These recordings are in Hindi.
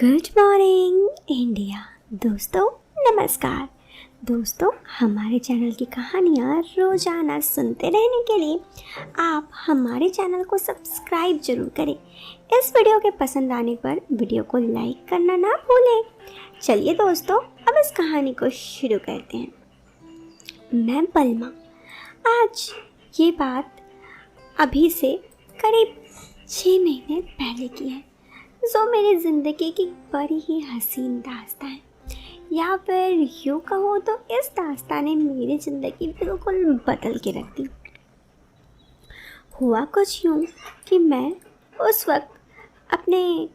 Good morning India. दोस्तों नमस्कार। दोस्तों हमारे चैनल की कहानियाँ रोज़ाना सुनते रहने के लिए आप हमारे चैनल को सब्सक्राइब जरूर करें। इस वीडियो के पसंद आने पर वीडियो को लाइक करना ना भूलें। चलिए दोस्तों अब इस कहानी को शुरू करते हैं। मैं पलमा। आज ये बात अभी से करीब 6 महीने पहले की है, जो मेरी ज़िंदगी की बड़ी ही हसीन दास्तान है, या फिर यूँ कहो तो इस दास्तान ने मेरी ज़िंदगी बिल्कुल बदल के रख दी। हुआ कुछ यूँ कि मैं उस वक्त अपने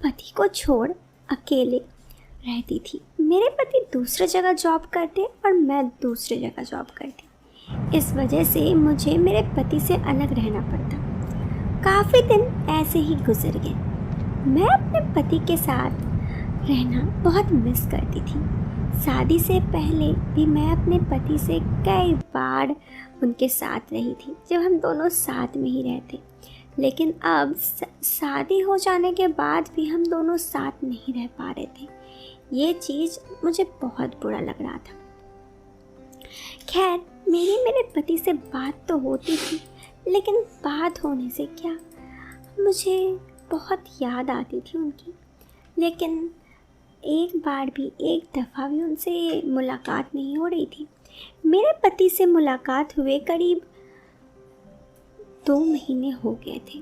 पति को छोड़ अकेले रहती थी। मेरे पति दूसरी जगह जॉब करते और मैं दूसरी जगह जॉब करती। इस वजह से मुझे मेरे पति से अलग रहना पड़ता। काफ़ी दिन ऐसे ही गुजर गए। मैं अपने पति के साथ रहना बहुत मिस करती थी। शादी से पहले भी मैं अपने पति से कई बार उनके साथ रही थी, जब हम दोनों साथ में ही रहते। लेकिन अब शादी हो जाने के बाद भी हम दोनों साथ नहीं रह पा रहे थे। ये चीज़ मुझे बहुत बुरा लग रहा था। खैर मेरे पति से बात तो होती थी, लेकिन बात होने से क्या, मुझे बहुत याद आती थी उनकी। लेकिन एक बार भी, एक दफ़ा भी उनसे मुलाकात नहीं हो रही थी। मेरे पति से मुलाकात हुए करीब 2 महीने हो गए थे।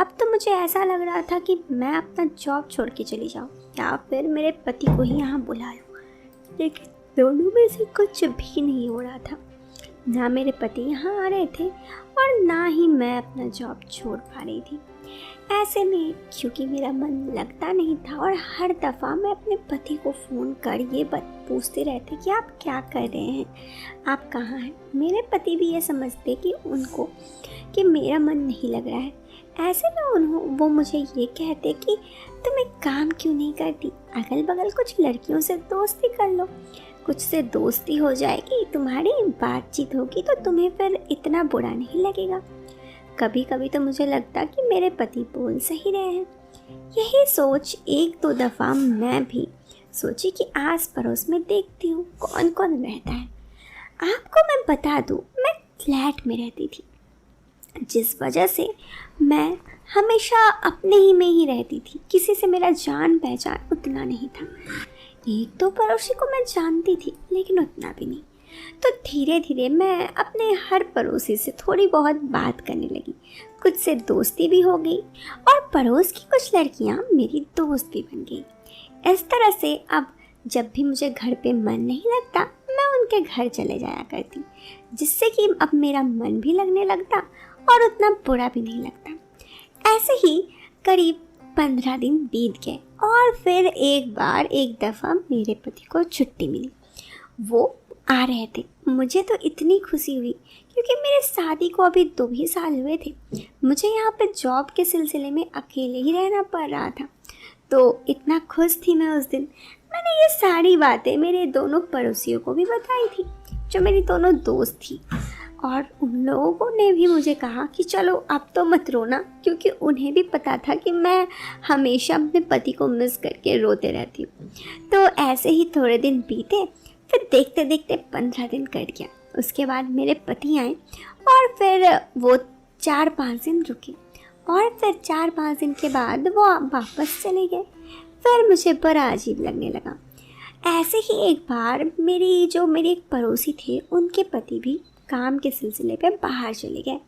अब तो मुझे ऐसा लग रहा था कि मैं अपना जॉब छोड़ के चली जाऊँ या फिर मेरे पति को ही यहाँ बुला लूँ, लेकिन दोनों में से कुछ भी नहीं हो रहा था। ना मेरे पति यहाँ आ रहे थे और ना ही मैं अपना जॉब छोड़ पा रही थी। ऐसे में क्योंकि मेरा मन लगता नहीं था और हर दफ़ा मैं अपने पति को फ़ोन कर ये पूछते रहते कि आप क्या कर रहे हैं, आप कहाँ हैं। मेरे पति भी ये समझते कि मेरा मन नहीं लग रहा है। ऐसे में वो मुझे ये कहते कि तुम एक काम क्यों नहीं करती, अगल बगल कुछ लड़कियों से दोस्ती कर लो, कुछ से दोस्ती हो जाएगी, तुम्हारी बातचीत होगी तो तुम्हें फिर इतना बुरा नहीं लगेगा। कभी कभी तो मुझे लगता कि मेरे पति बोल सही रहे हैं। यही सोच 1-2 दफ़ा मैं भी सोची कि आस पड़ोस में देखती हूँ कौन कौन रहता है। आपको मैं बता दूँ, मैं फ्लैट में रहती थी, जिस वजह से मैं हमेशा अपने ही में ही रहती थी। किसी से मेरा जान पहचान उतना नहीं था। 1-2 पड़ोसी को मैं जानती थी, लेकिन उतना भी नहीं। तो धीरे धीरे मैं अपने हर पड़ोसी से थोड़ी बहुत बात करने लगी। कुछ से दोस्ती भी हो गई और पड़ोस की कुछ लड़कियां मेरी दोस्त भी बन गई। इस तरह से अब जब भी मुझे घर पे मन नहीं लगता, मैं उनके घर चले जाया करती, जिससे कि अब मेरा मन भी लगने लगता और उतना बुरा भी नहीं लगता। ऐसे ही करीब 15 दिन बीत गए और फिर एक दफ़ा मेरे पति को छुट्टी मिली। वो आ रहे थे। मुझे तो इतनी खुशी हुई क्योंकि मेरे शादी को अभी 2 ही साल हुए थे। मुझे यहाँ पे जॉब के सिलसिले में अकेले ही रहना पड़ रहा था, तो इतना खुश थी मैं उस दिन। मैंने ये सारी बातें मेरे दोनों पड़ोसियों को भी बताई थी, जो मेरी दोनों दोस्त थी, और उन लोगों ने भी मुझे कहा कि चलो अब तो मत रोना, क्योंकि उन्हें भी पता था कि मैं हमेशा अपने पति को मिस करके रोते रहती हूँ। तो ऐसे ही थोड़े दिन बीते, फिर देखते देखते 15 दिन कट गया। उसके बाद मेरे पति आए और फिर वो 4-5 दिन रुके और फिर 4-5 दिन के बाद वो वापस चले गए। फिर मुझे बड़ा अजीब लगने लगा। ऐसे ही एक बार मेरी एक पड़ोसी थे, उनके पति भी काम के सिलसिले पे बाहर चले गए।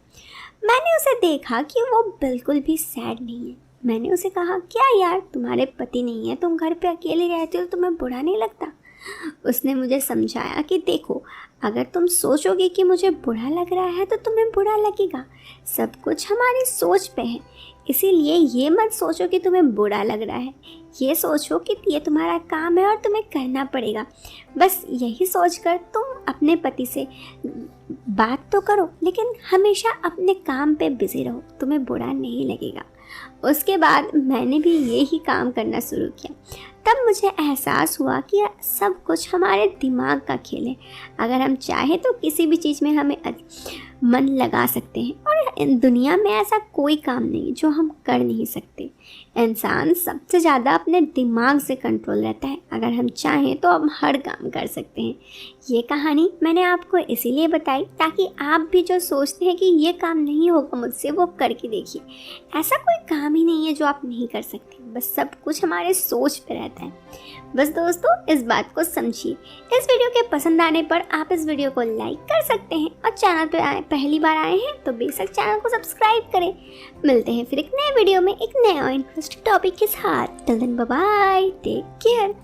मैंने उसे देखा कि वो बिल्कुल भी सैड नहीं है। मैंने उसे कहा, क्या यार तुम्हारे पति नहीं है, तुम घर पे अकेले रहते हो, तुम्हें बुरा नहीं लगता? उसने मुझे समझाया कि देखो, अगर तुम सोचोगे कि मुझे बुरा लग रहा है तो तुम्हें बुरा लगेगा। सब कुछ हमारी सोच पे है, इसीलिए ये मत सोचो कि तुम्हें बुरा लग रहा है। ये सोचो कि ये तुम्हारा काम है और तुम्हें करना पड़ेगा। बस यही सोचकर तुम अपने पति से बात तो करो, लेकिन हमेशा अपने काम पे बिजी रहो, तुम्हें बुरा नहीं लगेगा। उसके बाद मैंने भी यही काम करना शुरू किया। तब मुझे एहसास हुआ कि सब कुछ हमारे दिमाग का खेल है। अगर हम चाहें तो किसी भी चीज़ में हमें मन लगा सकते हैं, और दुनिया में ऐसा कोई काम नहीं जो हम कर नहीं सकते। इंसान सबसे ज़्यादा अपने दिमाग से कंट्रोल रहता है। अगर हम चाहें तो हम हर काम कर सकते हैं। ये कहानी मैंने आपको इसीलिए बताई ताकि आप भी जो सोचते हैं कि ये काम नहीं होगा मुझसे, वो करके देखिए। ऐसा कोई काम ही नहीं है जो आप नहीं कर सकते, बस सब कुछ हमारे सोच पे रहता है। बस दोस्तों, इस बात को समझिए। इस वीडियो के पसंद आने पर आप इस वीडियो को लाइक कर सकते हैं, और चैनल पे पहली बार आए हैं तो बेशक चैनल को सब्सक्राइब करें। मिलते हैं फिर एक नए वीडियो में एक नए और इंटरेस्टिंग टॉपिक के साथ। Till then bye bye, take care.